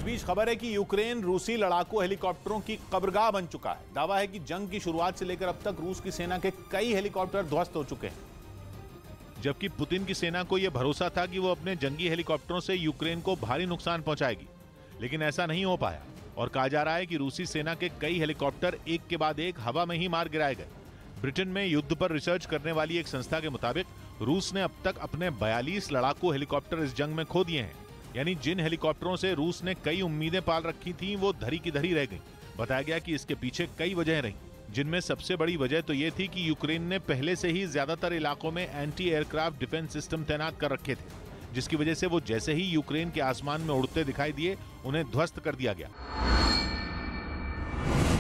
बीच खबर है कि यूक्रेन रूसी लड़ाकू हेलीकॉप्टरों की कब्रगाह बन चुका है। दावा है कि जंग की शुरुआत से लेकर अब तक रूस की सेना के कई हेलीकॉप्टर ध्वस्त हो चुके हैं। जबकि पुतिन की सेना को यह भरोसा था कि वो अपने जंगी हेलीकॉप्टरों से यूक्रेन को भारी नुकसान पहुंचाएगी, लेकिन ऐसा नहीं हो पाया और कहा जा रहा है कि रूसी सेना के कई हेलीकॉप्टर एक के बाद एक हवा में ही मार गिराए गए। ब्रिटेन में युद्ध पर रिसर्च करने वाली एक संस्था के मुताबिक रूस ने अब तक अपने 42 लड़ाकू हेलीकॉप्टर इस जंग में खो दिए हैं। यानी जिन हेलीकॉप्टरों से रूस ने कई उम्मीदें पाल रखी थीं, वो धरी की धरी रह गईं। बताया गया कि इसके पीछे कई वजह रहीं, जिनमें सबसे बड़ी वजह तो ये थी कि यूक्रेन ने पहले से ही ज्यादातर इलाकों में एंटी एयरक्राफ्ट डिफेंस सिस्टम तैनात कर रखे थे, जिसकी वजह से वो जैसे ही यूक्रेन के आसमान में उड़ते दिखाई दिए, उन्हें ध्वस्त कर दिया गया।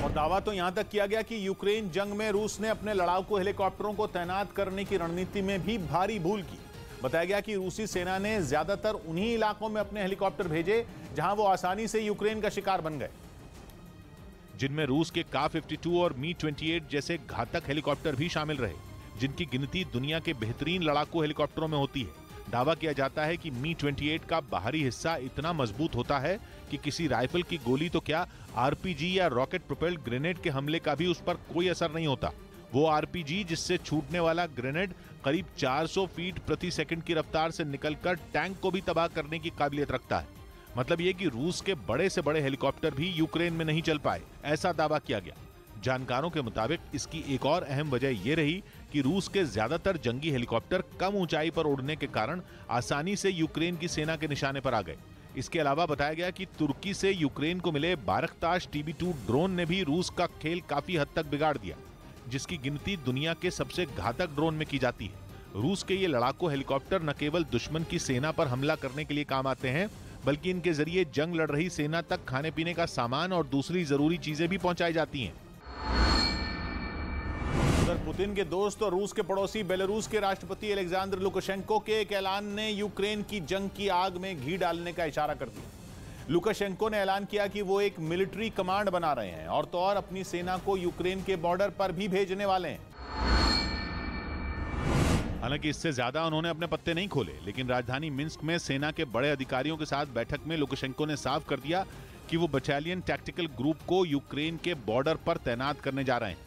और दावा तो यहां तक किया गया कि यूक्रेन जंग में रूस ने अपने लड़ाकू हेलीकॉप्टरों को तैनात करने की रणनीति में भी भारी भूल की। बताया गया कि रूसी सेना ने ज्यादातर उन्हीं इलाकों में अपने हेलीकॉप्टर भेजे जहां वो आसानी से यूक्रेन का शिकार बन गए, जिनमें रूस के का-52 और मी-28 जैसे घातक हेलीकॉप्टर भी शामिल रहे, जिनकी गिनती दुनिया के बेहतरीन लड़ाकू हेलीकॉप्टरों में होती है। दावा किया जाता है कि मी-28 का बाहरी हिस्सा इतना मजबूत होता है कि किसी राइफल की गोली तो क्या, आरपीजी या रॉकेट प्रोपेल्ड ग्रेनेड के हमले का भी उस पर कोई असर नहीं होता। वो आरपीजी जिससे छूटने वाला ग्रेनेड करीब 400 फीट प्रति सेकंड की रफ्तार से निकलकर टैंक को भी तबाह करने की काबिलियत रखता है। मतलब ये कि रूस के बड़े से बड़े हेलीकॉप्टर भी यूक्रेन में नहीं चल पाए, ऐसा दावा किया गया। जानकारों के मुताबिक इसकी एक और अहम वजह यह रही कि रूस के ज्यादातर जंगी हेलीकॉप्टर कम ऊंचाई पर उड़ने के कारण आसानी से यूक्रेन की सेना के निशाने पर आ गए। इसके अलावा बताया गया कि तुर्की से यूक्रेन को मिले बारकताश TB2 ड्रोन ने भी रूस का खेल काफी हद तक बिगाड़ दिया, जिसकी गिनती दुनिया के सबसे घातक ड्रोन में की जाती है। रूस के ये लड़ाकू हेलीकॉप्टर न केवल दुश्मन की सेना पर हमला करने के लिए काम आते हैं, बल्कि इनके जरिए जंग लड़ रही सेना तक खाने पीने का सामान और दूसरी जरूरी चीजें भी पहुंचाई जाती हैं। उधर पुतिन के दोस्त और रूस के पड़ोसी बेलारूस के राष्ट्रपति अलेक्जेंडर लुकाशेंको के एक ऐलान ने यूक्रेन की जंग की आग में घी डालने का इशारा कर दिया। लुकाशेंको ने ऐलान किया कि वो एक मिलिट्री कमांड बना रहे हैं और तो और अपनी सेना को यूक्रेन के बॉर्डर पर भी भेजने वाले हैं। हालांकि इससे ज्यादा उन्होंने अपने पत्ते नहीं खोले, लेकिन राजधानी मिन्स्क में सेना के बड़े अधिकारियों के साथ बैठक में लुकाशेंको ने साफ कर दिया कि वो बटालियन टैक्टिकल ग्रुप को यूक्रेन के बॉर्डर पर तैनात करने जा रहे हैं।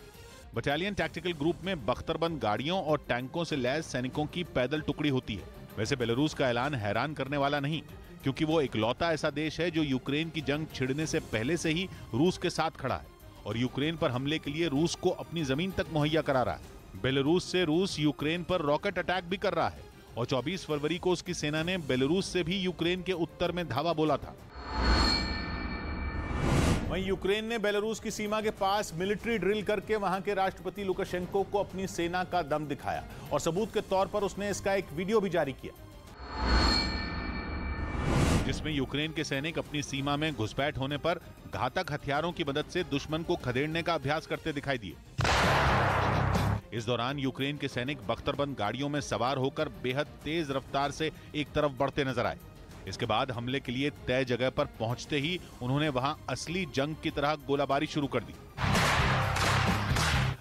बटालियन टैक्टिकल ग्रुप में बख्तरबंद गाड़ियों और टैंकों से लैस सैनिकों की पैदल टुकड़ी होती है। वैसे बेलारूस का ऐलान हैरान करने वाला नहीं, क्योंकि वो इकलौता ऐसा देश है जो यूक्रेन की जंग छिड़ने से पहले से ही रूस के साथ खड़ा है और यूक्रेन पर हमले के लिए रूस को अपनी जमीन तक मुहैया करा रहा है। बेलारूस से रूस यूक्रेन पर रॉकेट अटैक भी कर रहा है और 24 फरवरी को उसकी सेना ने बेलारूस से भी यूक्रेन के उत्तर में धावा बोला था। वहीं यूक्रेन ने बेलारूस की सीमा के पास मिलिट्री ड्रिल करके वहां के राष्ट्रपति लुकाशेंको को अपनी सेना का दम दिखाया और सबूत के तौर पर उसने इसका एक वीडियो भी जारी किया, जिसमें यूक्रेन के सैनिक अपनी सीमा में घुसपैठ होने पर घातक हथियारों की मदद से दुश्मन को खदेड़ने का अभ्यास करते दिखाई दिए। इस दौरान यूक्रेन के सैनिक बख्तरबंद गाड़ियों में सवार होकर बेहद तेज रफ्तार से एक तरफ बढ़ते नजर आए। इसके बाद हमले के लिए तय जगह पर पहुंचते ही उन्होंने वहां असली जंग की तरह गोलाबारी शुरू कर दी।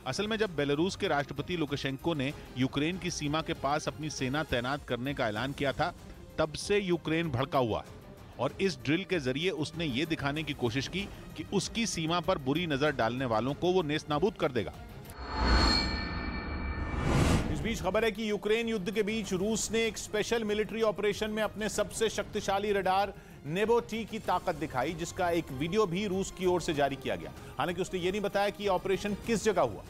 असल में जब बेलारूस के राष्ट्रपति लुकाशेंको ने यूक्रेन की सीमा के पास अपनी सेना तैनात करने का ऐलान किया था, तब से यूक्रेन भड़का हुआ है और इस ड्रिल के जरिए उसने ये दिखाने की कोशिश की कि उसकी सीमा पर बुरी नजर डालने वालों को वो नेस्तनाबूद कर देगा। इस बीच खबर है कि यूक्रेन युद्ध के बीच रूस ने एक स्पेशल मिलिट्री ऑपरेशन में अपने सबसे शक्तिशाली रडार नेबो-T की ताकत दिखाई, जिसका एक वीडियो भी रूस की ओर से जारी किया गया। हालांकि उसने यह नहीं बताया कि ऑपरेशन किस जगह हुआ।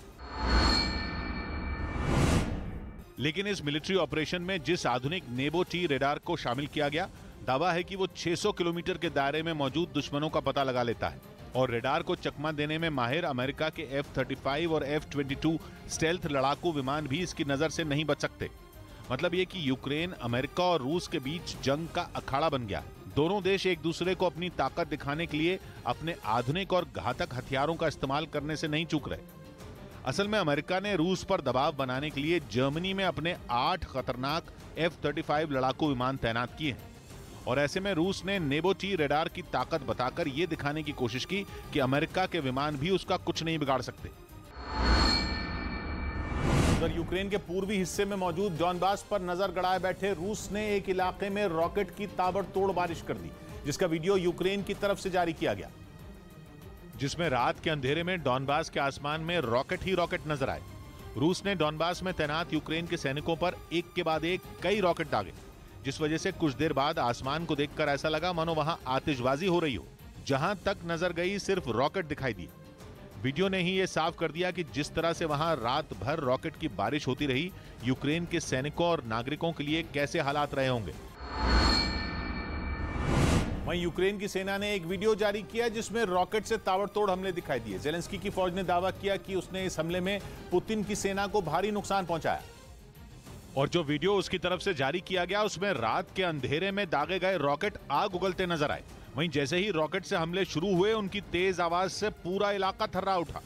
लेकिन इस मिलिट्री ऑपरेशन में जिस आधुनिक नेबो-T रडार को शामिल किया गया, दावा है कि वो 600 किलोमीटर के दायरे में मौजूद दुश्मनों का पता लगा लेता है और रडार को चकमा देने में माहिर अमेरिका के F-35 और F-22 स्टेल्थ लड़ाकू विमान भी इसकी नजर से नहीं बच सकते। मतलब ये कि यूक्रेन, अमेरिका और रूस के बीच जंग का अखाड़ा बन गया। दोनों देश एक दूसरे को अपनी ताकत दिखाने के लिए अपने आधुनिक और घातक हथियारों का इस्तेमाल करने से नहीं चूक रहे। असल में अमेरिका ने रूस पर दबाव बनाने के लिए जर्मनी में अपने 8 खतरनाक F-35 लड़ाकू विमान तैनात किए हैं और ऐसे में रूस ने नेबो-T रडार की ताकत बताकर यह दिखाने की कोशिश की कि अमेरिका के विमान भी उसका कुछ नहीं बिगाड़ सकते। उधर यूक्रेन के पूर्वी हिस्से में मौजूद डॉनबास पर नजर गड़ाए बैठे रूस ने एक इलाके में रॉकेट की ताबड़तोड़ बारिश कर दी। जिसका वीडियो यूक्रेन की तरफ से जारी किया गया, जिसमें रात के अंधेरे में डॉनबास के आसमान में रॉकेट ही रॉकेट नजर आए। रूस ने डॉनबास में तैनात यूक्रेन के सैनिकों पर एक के बाद एक कई रॉकेट दागे, जिस वजह से कुछ देर बाद आसमान को देखकर ऐसा लगा मानो वहां आतिशबाजी हो रही हो। जहां तक नजर गई सिर्फ रॉकेट दिखाई दिए। वीडियो ने ही यह साफ कर दिया कि जिस तरह से वहां रात भर रॉकेट की बारिश होती रही, यूक्रेन के सैनिकों और नागरिकों के लिए कैसे हालात रहे होंगे। वहीं यूक्रेन की सेना ने एक वीडियो जारी किया जिसमें रॉकेट से ताबड़तोड़ हमले दिखाई दिए। जेलेंस्की की फौज ने दावा किया कि उसने इस हमले में पुतिन की सेना को भारी नुकसान पहुंचाया। और जो वीडियो उसकी तरफ से जारी किया गया उसमें रात के अंधेरे में दागे गए रॉकेट आग उगलते नजर आए। वहीं जैसे ही रॉकेट से हमले शुरू हुए, उनकी तेज आवाज से पूरा इलाका थर्रा उठा।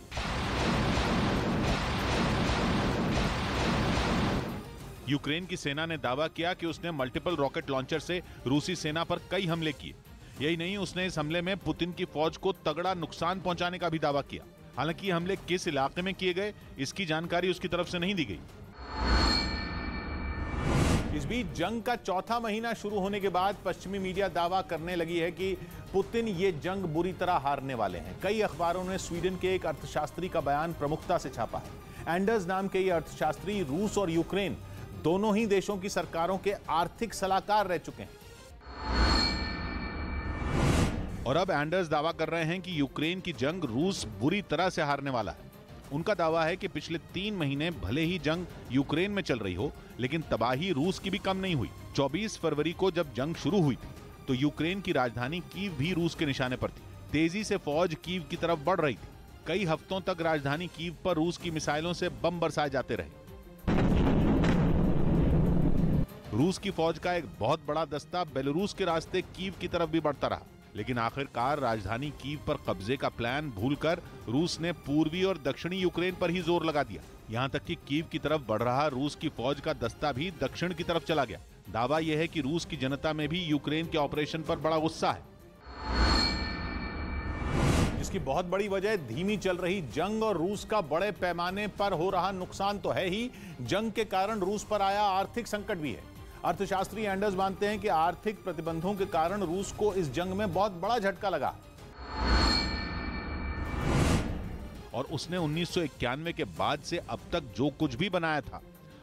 यूक्रेन की सेना ने दावा किया कि उसने मल्टीपल रॉकेट लॉन्चर से रूसी सेना पर कई हमले किए। यही नहीं, उसने इस हमले में पुतिन की फौज को तगड़ा नुकसान पहुंचाने का भी दावा किया। हालांकि ये हमले किस इलाके में किए गए, इसकी जानकारी उसकी तरफ से नहीं दी गई। इस बीच जंग का चौथा महीना शुरू होने के बाद पश्चिमी मीडिया दावा करने लगी है कि पुतिन ये जंग बुरी तरह हारने वाले हैं। कई अखबारों ने स्वीडन के एक अर्थशास्त्री का बयान प्रमुखता से छापा है। एंडर्स नाम के ये अर्थशास्त्री रूस और यूक्रेन दोनों ही देशों की सरकारों के आर्थिक सलाहकार रह चुके हैं। और अब एंडर्स दावा कर रहे हैं कि यूक्रेन की जंग रूस बुरी तरह से हारने वाला है। उनका दावा है कि पिछले 3 महीने भले ही जंग यूक्रेन में चल रही हो, लेकिन तबाही रूस की भी कम नहीं हुई। 24 फरवरी को जब जंग शुरू हुई थी तो यूक्रेन की राजधानी कीव भी रूस के निशाने पर थी। तेजी से फौज कीव की तरफ बढ़ रही थी। कई हफ्तों तक राजधानी कीव पर रूस की मिसाइलों से बम बरसाए जाते रहे। रूस की फौज का एक बहुत बड़ा दस्ता बेलारूस के रास्ते कीव की तरफ भी बढ़ता रहा, लेकिन आखिरकार राजधानी कीव पर कब्जे का प्लान भूलकर रूस ने पूर्वी और दक्षिणी यूक्रेन पर ही जोर लगा दिया। यहां तक कि कीव की तरफ बढ़ रहा रूस की फौज का दस्ता भी दक्षिण की तरफ चला गया। दावा यह है कि रूस की जनता में भी यूक्रेन के ऑपरेशन पर बड़ा गुस्सा है, जिसकी बहुत बड़ी वजह धीमी चल रही जंग और रूस का बड़े पैमाने पर हो रहा नुकसान तो है ही, जंग के कारण रूस पर आया आर्थिक संकट भी है। अर्थशास्त्री एंडर्स मानते हैं कि आर्थिक प्रतिबंधों के कारण रूस को इस जंग में बहुत बड़ा झटका लगा और उसने 1991 के बाद से अब तक जो कुछ भी बनाया था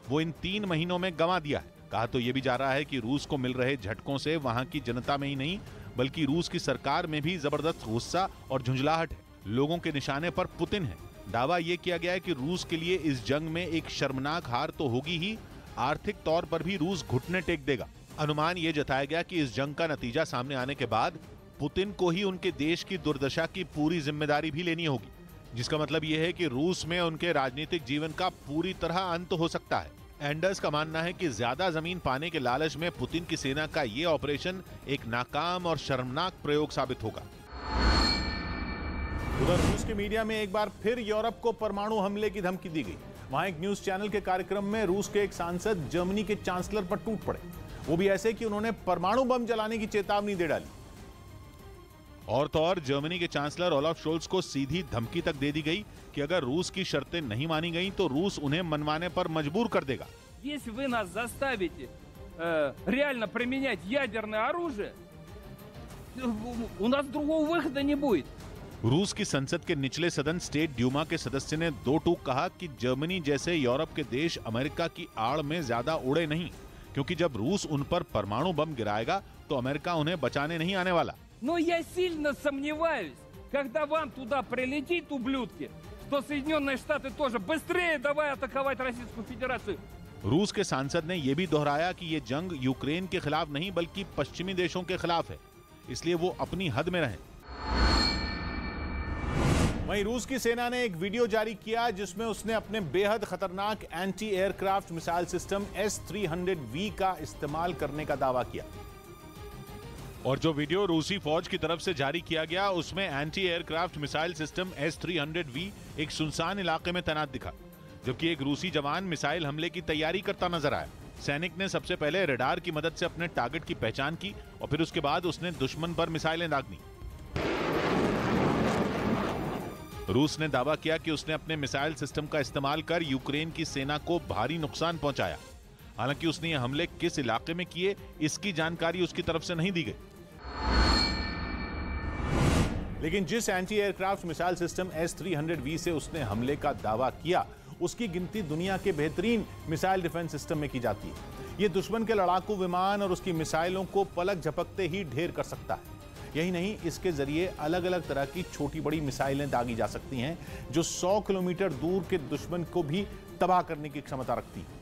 वो इन 3 महीनों में गंवा दिया है। कहा तो यह भी जा रहा है कि रूस को मिल रहे झटकों से वहां की जनता में ही नहीं बल्कि रूस की सरकार में भी जबरदस्त गुस्सा और झुंझलाहट है। लोगों के निशाने पर पुतिन है। दावा यह किया गया है कि रूस के लिए इस जंग में एक शर्मनाक हार तो होगी ही, आर्थिक तौर पर भी रूस घुटने टेक देगा। अनुमान यह जताया गया कि इस जंग का नतीजा सामने आने के बाद पुतिन को ही उनके देश की दुर्दशा की पूरी जिम्मेदारी भी लेनी होगी, जिसका मतलब यह है कि रूस में उनके राजनीतिक जीवन का पूरी तरह अंत हो सकता है। एंडर्स का मानना है कि ज्यादा जमीन पाने के लालच में पुतिन की सेना का यह ऑपरेशन एक नाकाम और शर्मनाक प्रयोग साबित होगा। उधर रूस के मीडिया में एक बार फिर यूरोप को परमाणु हमले की धमकी दी गई। वहां एक न्यूज चैनल के कार्यक्रम में रूस के एक सांसद जर्मनी के चांसलर पर टूट पड़े, वो भी ऐसे कि उन्होंने परमाणु बम जलाने की चेतावनी दे डाली। और तो और जर्मनी के चांसलर ओलाफ शोल्स को सीधी धमकी तक दे दी गई कि अगर रूस की शर्तें नहीं मानी गईं तो रूस उन्हें मनवाने पर मजबूर कर देगा। Если вы нас заставите реально применять ядерное оружие, у нас другого выхода не будет. रूस की संसद के निचले सदन स्टेट ड्यूमा के सदस्य ने 2 टूक कहा कि जर्मनी जैसे यूरोप के देश अमेरिका की आड़ में ज्यादा उड़े नहीं, क्योंकि जब रूस उन पर परमाणु बम गिराएगा तो अमेरिका उन्हें बचाने नहीं आने वाला। Но я सильно сомневаюсь, когда вам туда прилетит, ублюдки, что Соединенные Штаты тоже быстрее давай атаковать Российскую Федерацию. रूस के सांसद ने यह भी दोहराया कि यह जंग यूक्रेन के खिलाफ नहीं बल्कि पश्चिमी देशों के खिलाफ है, इसलिए वो अपनी हद में रहें। वहीं रूस की सेना ने एक वीडियो जारी किया जिसमें उसने अपने बेहद खतरनाक anti aircraft missile system S-300V का इस्तेमाल करने का दावा किया। और जो वीडियो रूसी फौज की तरफ से जारी किया गया उसमें anti aircraft missile system S-300V एक सुनसान इलाके में तैनात दिखा, जबकि एक रूसी जवान मिसाइल हमले की तैयारी करता नजर आया। सैनिक ने सबसे पहले रडार की मदद से अपने टारगेट की पहचान की और फिर उसके बाद उसने दुश्मन पर मिसाइलें दागनी। रूस ने दावा किया कि उसने अपने मिसाइल सिस्टम का इस्तेमाल कर यूक्रेन की सेना को भारी नुकसान पहुंचाया। हालांकि उसने ये हमले किस इलाके में किए इसकी जानकारी उसकी तरफ से नहीं दी गई। लेकिन जिस anti aircraft missile system S-300V से उसने हमले का दावा किया, उसकी गिनती दुनिया के बेहतरीन मिसाइल डिफेंस सिस्टम में की जाती है। यह दुश्मन के लड़ाकू विमान और उसकी मिसाइलों को पलक झपकते ही ढेर कर सकता है। यही नहीं, इसके जरिए अलग अलग तरह की छोटी बड़ी मिसाइलें दागी जा सकती हैं, जो 100 किलोमीटर दूर के दुश्मन को भी तबाह करने की क्षमता रखती है।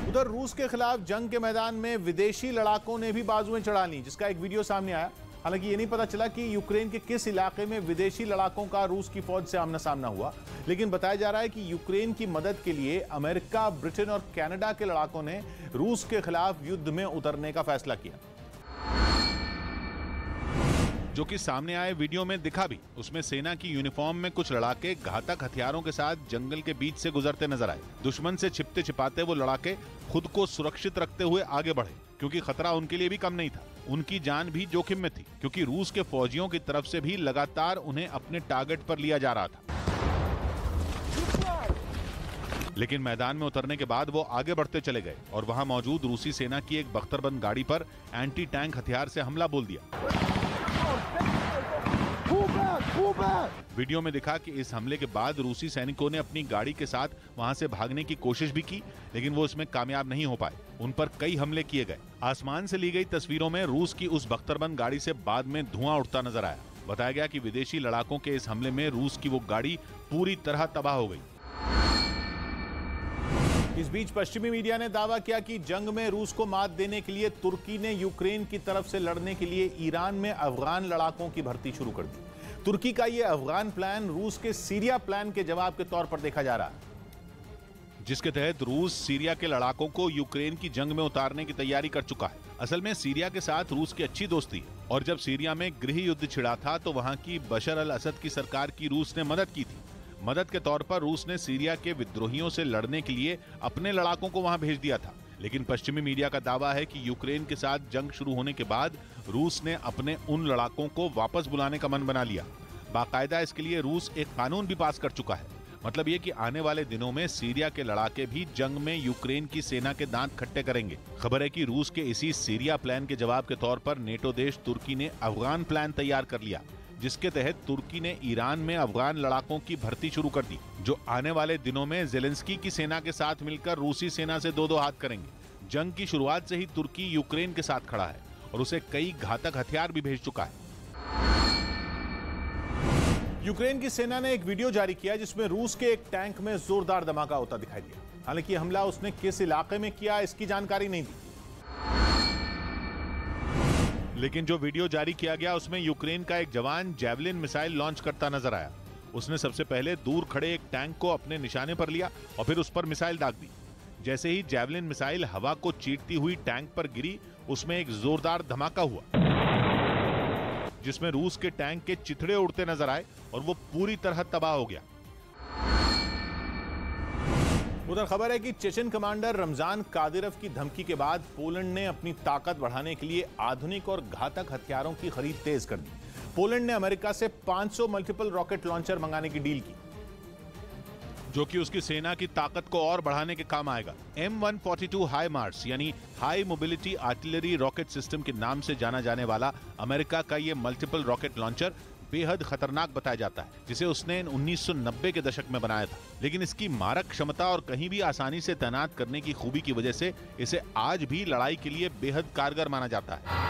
उधर रूस के खिलाफ जंग के मैदान में विदेशी लड़ाकों ने भी बाजुएं चढ़ा ली, जिसका एक वीडियो सामने आया। हालांकि ये नहीं पता चला कि यूक्रेन के किस इलाके में विदेशी लड़ाकों का रूस की फौज से आमना सामना हुआ, लेकिन बताया जा रहा है कि यूक्रेन की मदद के लिए अमेरिका, ब्रिटेन और कनाडा के लड़ाकों ने रूस के खिलाफ युद्ध में उतरने का फैसला किया। जो कि सामने आए वीडियो में दिखा भी, उसमें सेना की यूनिफॉर्म में कुछ लड़ाके घातक हथियारों के साथ जंगल के बीच से गुजरते नजर आए। दुश्मन से छिपते छिपाते वो लड़ाके खुद को सुरक्षित रखते हुए आगे बढ़े, क्योंकि खतरा उनके लिए भी कम नहीं था। उनकी जान भी जोखिम में थी, क्योंकि रूस के फौजियों की तरफ से भी लगातार उन्हें अपने टारगेट पर लिया जा रहा था। लेकिन मैदान में उतरने के बाद वो आगे बढ़ते चले गए और वहां मौजूद रूसी सेना की एक बख्तरबंद गाड़ी पर एंटी टैंक हथियार से हमला बोल दिया। वीडियो में दिखा कि इस हमले के बाद रूसी सैनिकों ने अपनी गाड़ी के साथ वहां से भागने की कोशिश भी की, लेकिन वो इसमें कामयाब नहीं हो पाए। उन पर कई हमले किए गए। आसमान से ली गई तस्वीरों में रूस की उस बख्तरबंद गाड़ी से बाद में धुआं उठता नजर आया। बताया गया कि विदेशी लड़ाकों के इस हमले में रूस की वो गाड़ी पूरी तरह तबाह हो गई। इस बीच पश्चिमी मीडिया ने दावा किया कि जंग में रूस को मात देने के लिए तुर्की ने यूक्रेन की तरफ से लड़ने के लिए ईरान में अफगान लड़ाकों की भर्ती शुरू कर दी। तुर्की का यह अफगान प्लान रूस के सीरिया प्लान के जवाब के तौर पर देखा जा रहा है, जिसके तहत रूस सीरिया के लड़ाकों को यूक्रेन की जंग में उतारने की तैयारी कर चुका है। असल में सीरिया के साथ रूस की अच्छी दोस्ती है और जब सीरिया में गृह युद्ध छिड़ा था तो वहां की बशर अल असद की सरकार की रूस ने मदद की थी। मदद के तौर पर रूस ने सीरिया के विद्रोहियों से लड़ने के लिए अपने लड़ाकों को वहां भेज दिया था। लेकिन पश्चिमी मीडिया का दावा है कि यूक्रेन के साथ जंग शुरू होने के बाद रूस ने अपने उन लड़ाकों को वापस बुलाने का मन बना लिया। बाकायदा इसके लिए रूस एक कानून भी पास कर चुका है। मतलब ये कि आने वाले दिनों में सीरिया के लड़ाके भी जंग में यूक्रेन की सेना के दांत खट्टे करेंगे। खबर है कि रूस के इसी सीरिया प्लान के जवाब के तौर पर नेटो देश तुर्की ने अफगान प्लान तैयार कर लिया, जिसके तहत तुर्की ने ईरान में अफगान लड़ाकों की भर्ती शुरू कर दी, जो आने वाले दिनों में ज़ेलेंस्की की सेना के साथ मिलकर रूसी सेना से दो हाथ करेंगे। जंग की शुरुआत से ही तुर्की यूक्रेन के साथ खड़ा है और उसे कई घातक हथियार भी भेज चुका है। यूक्रेन की सेना ने एक वीडियो जारी किया जिसमें रूस के एक टैंक में जोरदार धमाका होता दिखाई दिया। हालांकि हमला उसने किस इलाके में किया इसकी जानकारी नहीं दी, लेकिन जो वीडियो जारी किया गया उसमें यूक्रेन का एक जवान जैवलिन मिसाइल लॉन्च करता नजर आया। उसने सबसे पहले दूर खड़े एक टैंक को अपने निशाने पर लिया और फिर उस पर मिसाइल दाग दी। जैसे ही जैवलिन मिसाइल हवा को चीरती हुई टैंक पर गिरी, उसमें एक जोरदार धमाका हुआ, जिसमें रूस के टैंक के चिथड़े उड़ते नजर आए और वो पूरी तरह तबाह हो गया। उधर खबर है कि चेचन कमांडर रमजान कादिरोव की धमकी के बाद पोलैंड ने अपनी ताकत बढ़ाने के लिए आधुनिक और घातक हथियारों की खरीद तेज कर दी। पोलैंड ने अमेरिका से 500 मल्टीपल रॉकेट लॉन्चर मंगाने की डील की, जो कि उसकी सेना की ताकत को और बढ़ाने के काम आएगा। M142 हाईमार्स यानी high mobility artillery rocket system के नाम से जाना जाने वाला अमेरिका का ये मल्टीपल रॉकेट लॉन्चर बेहद खतरनाक बताया जाता है, जिसे उसने 1990 के दशक में बनाया था। लेकिन इसकी मारक क्षमता और कहीं भी आसानी से तैनात करने की खूबी की वजह से इसे आज भी लड़ाई के लिए बेहद कारगर माना जाता है।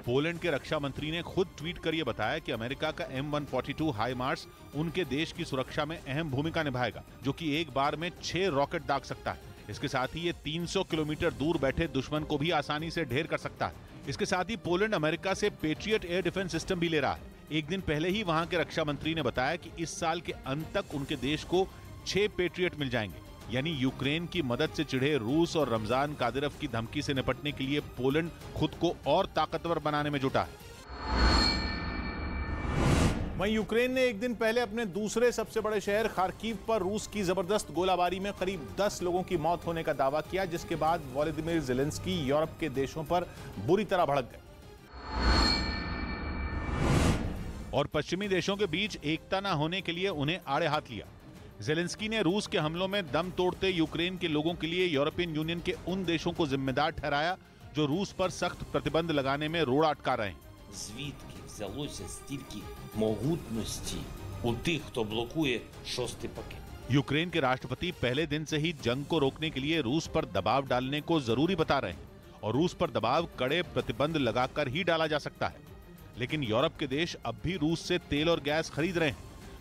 पोलैंड के रक्षा मंत्री ने खुद ट्वीट कर यह बताया कि अमेरिका का M142 हाईमार्स उनके देश की सुरक्षा में अहम भूमिका निभाएगा, जो कि एक बार में 6 रॉकेट दाग सकता है। इसके साथ ही ये 300 किलोमीटर दूर बैठे दुश्मन को भी आसानी से ढेर कर सकता है। इसके साथ ही पोलैंड अमेरिका से पेट्रियट एयर डिफेंस सिस्टम भी ले रहा है। एक दिन पहले ही वहां के रक्षा मंत्री ने बताया कि इस साल के अंत तक उनके देश को 6 पेट्रियट मिल जाएंगे। यानी यूक्रेन की मदद से चिढ़े रूस और रमजान कादिरोव की धमकी से निपटने के लिए पोलैंड खुद को और ताकतवर बनाने में जुटा है। वहीं यूक्रेन ने एक दिन पहले अपने दूसरे सबसे बड़े शहर खार्किव पर रूस की जबरदस्त गोलाबारी में करीब 10 लोगों की मौत होने का दावा किया, जिसके बाद वोलोदिमीर ज़ेलेंस्की यूरोप के देशों पर बुरी तरह भड़क गए और पश्चिमी देशों के बीच एकता न होने के लिए उन्हें आड़े हाथ लिया। ज़ेलेंस्की ने रूस के हमलों में दम तोड़ते यूक्रेन के लोगों के लिए यूरोपियन यूनियन के उन देशों को जिम्मेदार ठहराया जो रूस पर सख्त प्रतिबंध लगाने में रोड़ा अटका रहे हैं। Звідки взялося стільки могутності у тих, хто блокує шостий пакет? यूक्रेन के राष्ट्रपति पहले दिन से ही जंग को रोकने के लिए रूस पर दबाव डालने को जरूरी बता रहे हैं और रूस पर दबाव कड़े प्रतिबंध लगाकर ही डाला जा सकता है। लेकिन यूरोप के देश अब भी रूस से तेल और गैस खरीद रहे हैं,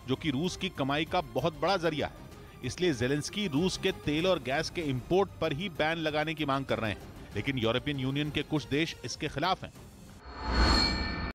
जो कि रूस की कमाई का बहुत बड़ा जरिया है। इसलिए जेलेंस्की रूस के तेल और गैस के इंपोर्ट पर ही बैन लगाने की मांग कर रहे हैं, लेकिन यूरोपियन यूनियन के कुछ देश इसके खिलाफ हैं।